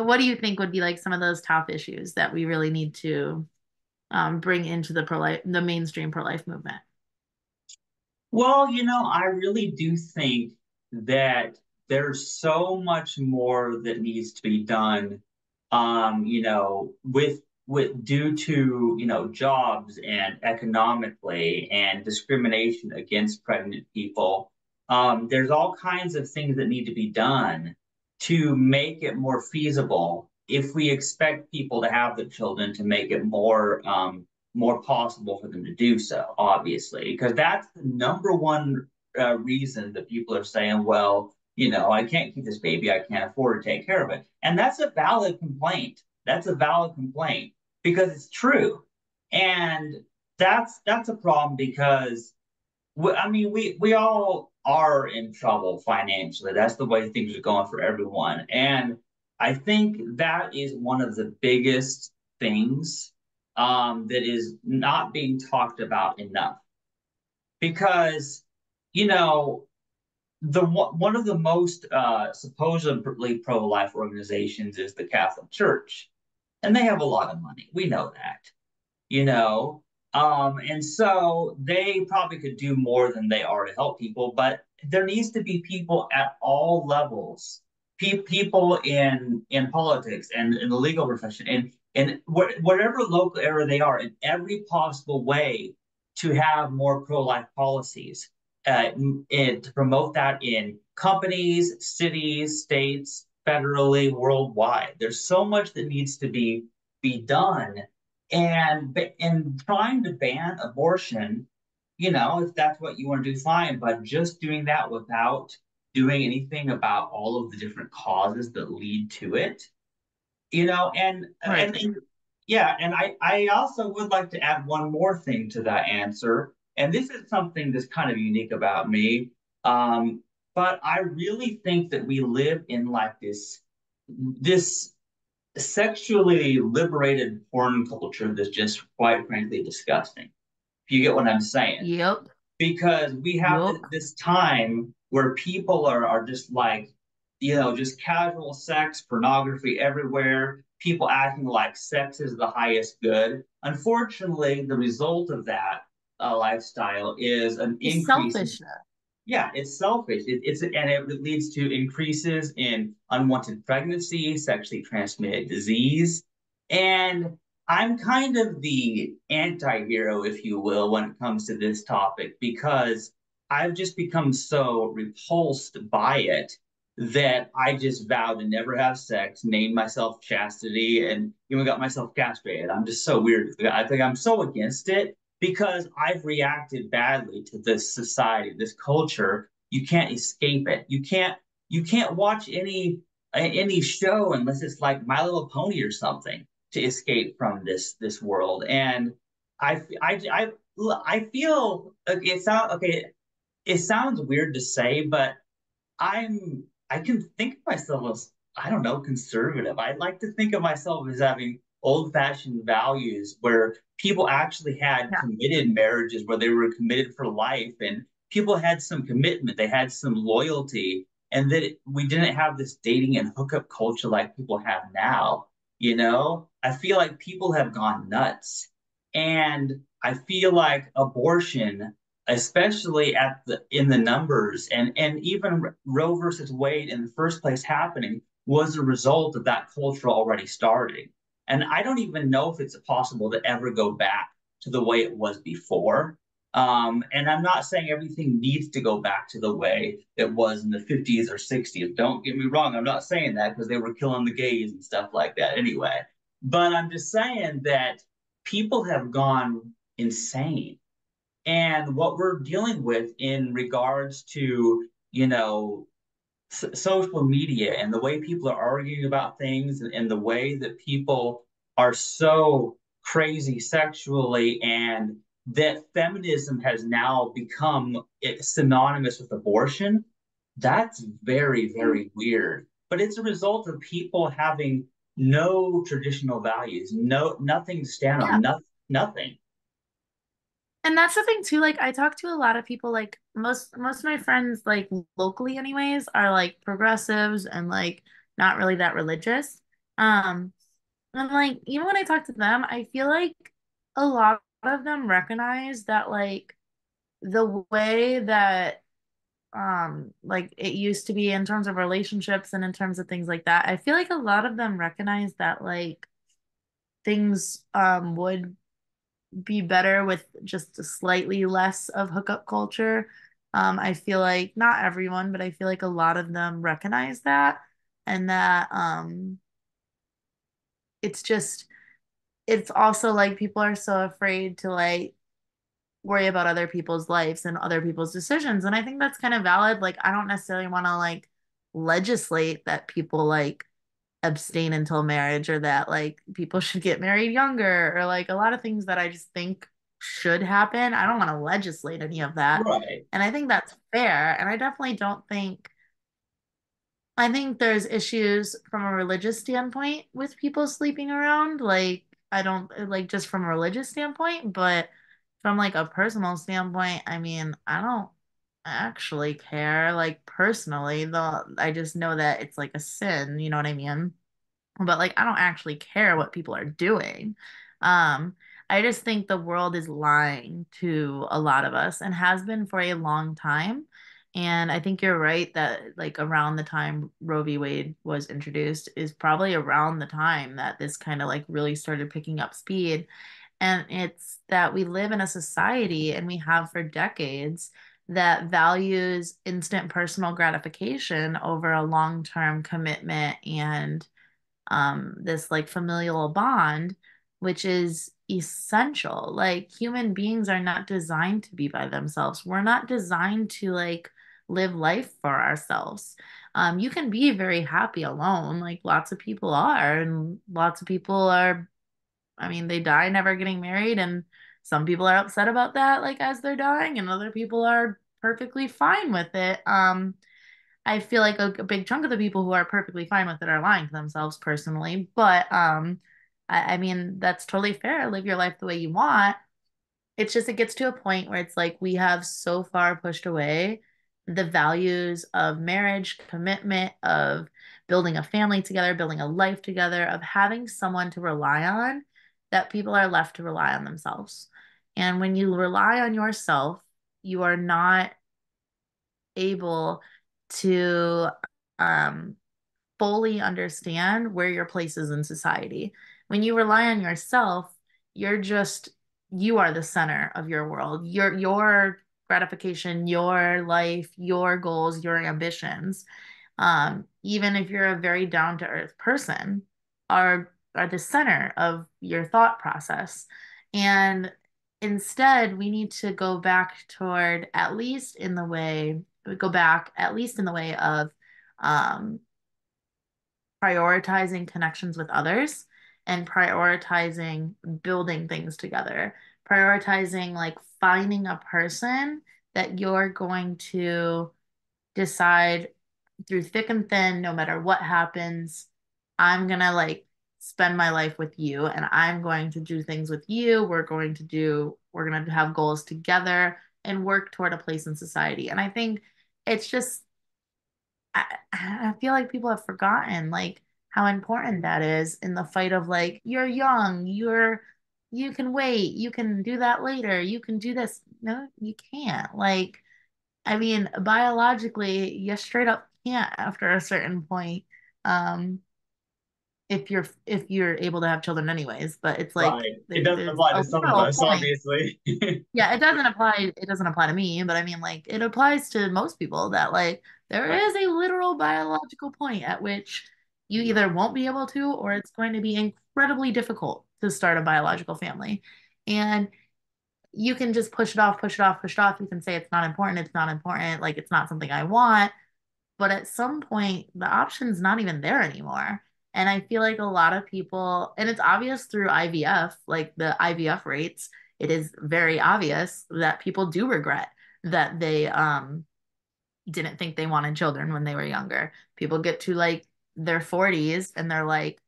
what do you think would be like some of those top issues that we really need to bring into the mainstream pro-life movement? Well, I really do think that there's so much more that needs to be done, with due to, jobs and economically and discrimination against pregnant people. There's all kinds of things that need to be done to make it more feasible if we expect people to have the children to make it more possible for them to do so, obviously, because that's the number one reason that people are saying, well, I can't keep this baby, I can't afford to take care of it. And that's a valid complaint. That's a valid complaint because it's true. And that's a problem because I mean, we all are in trouble financially. That's the way things are going for everyone. And I think that is one of the biggest things that is not being talked about enough. Because, you know, the one of the most supposedly pro-life organizations is the Catholic Church, and they have a lot of money. We know that, you know. And so they probably could do more than they are to help people, but there needs to be people at all levels, people in politics and in the legal profession, and whatever local area they are, in every possible way to have more pro-life policies, and to promote that in companies, cities, states, federally, worldwide. There's so much that needs to be done, and trying to ban abortion, if that's what you want to do, fine. But just doing that without doing anything about all of the different causes that lead to it, Right. and yeah, and I also would like to add one more thing to that answer, and this is something that's kind of unique about me. But I really think that we live in like this sexually liberated porn culture that's just quite frankly disgusting. If you get what I'm saying, Yep. because we have Yep. this time where people are just like, just casual sex, pornography everywhere, people acting like sex is the highest good. Unfortunately, the result of that lifestyle is an It's increase. selfishness. Yeah, it's selfish. It leads to increases in unwanted pregnancy, sexually transmitted disease, and I'm kind of the anti-hero, if you will, when it comes to this topic because I've just become so repulsed by it that I just vowed to never have sex, named myself Chastity, and even got myself castrated. I'm just so weird. I think I'm so against it because I've reacted badly to this society, this culture. You can't escape it. You can't watch any show unless it's like My Little Pony or something to escape from this world. And I feel it sound okay. It sounds weird to say, but I can think of myself as, I don't know, conservative. I like to think of myself as having old-fashioned values where people actually had Yeah. committed marriages where they were committed for life and people had some commitment, they had some loyalty, and that we didn't have this dating and hookup culture like people have now. I feel like people have gone nuts. And I feel like abortion, especially at the in the numbers, and even Roe versus Wade in the first place happening was a result of that culture already starting. And I don't even know if it's possible to ever go back to the way it was before. And I'm not saying everything needs to go back to the way it was in the 50s or 60s. Don't get me wrong. I'm not saying that because they were killing the gays and stuff like that anyway. But I'm just saying that people have gone insane, and what we're dealing with in regards to, social media and the way people are arguing about things, and the way that people are so crazy sexually, and that feminism has now become synonymous with abortion. That's very, very weird. But it's a result of people having no traditional values, nothing to stand Yeah. on, nothing. And that's the thing too. Like I talk to a lot of people, like most of my friends, like locally anyways, are like progressives and like not really that religious. Um, and like even when I talk to them, I feel like a lot of them recognize that like the way that like it used to be in terms of relationships and in terms of things like that, I feel like a lot of them recognize that like things would be better with just a slightly less of hookup culture. I feel like not everyone, but I feel like a lot of them recognize that and that it's just it's also like people are so afraid to like worry about other people's lives and other people's decisions. And I think that's kind of valid. Like I don't necessarily want to like legislate that people like abstain until marriage or that like people should get married younger or like a lot of things that I just think should happen. I don't want to legislate any of that. Right. And I think that's fair. And I definitely don't think I think there's issues from a religious standpoint with people sleeping around. Like, I don't like just from a religious standpoint, but from like a personal standpoint, I mean, I don't actually care. Like, personally, though, I just know that it's like a sin, you know what I mean? But like I don't actually care what people are doing. Um, I just think the world is lying to a lot of us and has been for a long time. And I think you're right that like around the time Roe v. Wade was introduced is probably around the time that this kind of like really started picking up speed. And it's that we live in a society and we have for decades that values instant personal gratification over a long-term commitment and this like familial bond, which is essential. Like human beings are not designed to be by themselves. We're not designed to like live life for ourselves. You can be very happy alone, like lots of people are, and lots of people are, I mean, they die never getting married, and some people are upset about that, like as they're dying, and other people are perfectly fine with it. I feel like a big chunk of the people who are perfectly fine with it are lying to themselves personally. But I mean, that's totally fair. Live your life the way you want. It's just it gets to a point where it's like we have so far pushed away the values of marriage, commitment, of building a family together, building a life together, of having someone to rely on, that people are left to rely on themselves. And when you rely on yourself, you are not able to um, fully understand where your place is in society. When you rely on yourself, you're just you are the center of your world. Your gratification, your life, your goals, your ambitions. Even if you're a very down to earth person, are the center of your thought process. And instead, we need to go back toward at least in the way go back at least in the way of um, prioritizing connections with others and prioritizing building things together, prioritizing like finding a person that you're going to decide through thick and thin, no matter what happens, I'm gonna like spend my life with you and I'm going to do things with you. We're going to have goals together and work toward a place in society. And I think it's just I feel like people have forgotten like how important that is in the fight of like you're young, you can wait, you can do that later, you can do this. No, you can't. Like, I mean, biologically, you straight up can't after a certain point. If you're able to have children anyways, but it's like Right. It doesn't there's apply a to some of literal us, point. obviously. Yeah, it doesn't apply to me, but I mean like it applies to most people that like there Right. is a literal biological point at which you either won't be able to or it's going to be incredibly difficult to start a biological family. And you can just push it off, push it off, push it off. You can say it's not important, like it's not something I want. But at some point, the option's not even there anymore. And I feel like a lot of people, and it's obvious through IVF, like the IVF rates, it is very obvious that people do regret that they didn't think they wanted children when they were younger. People get to like their 40s and they're like,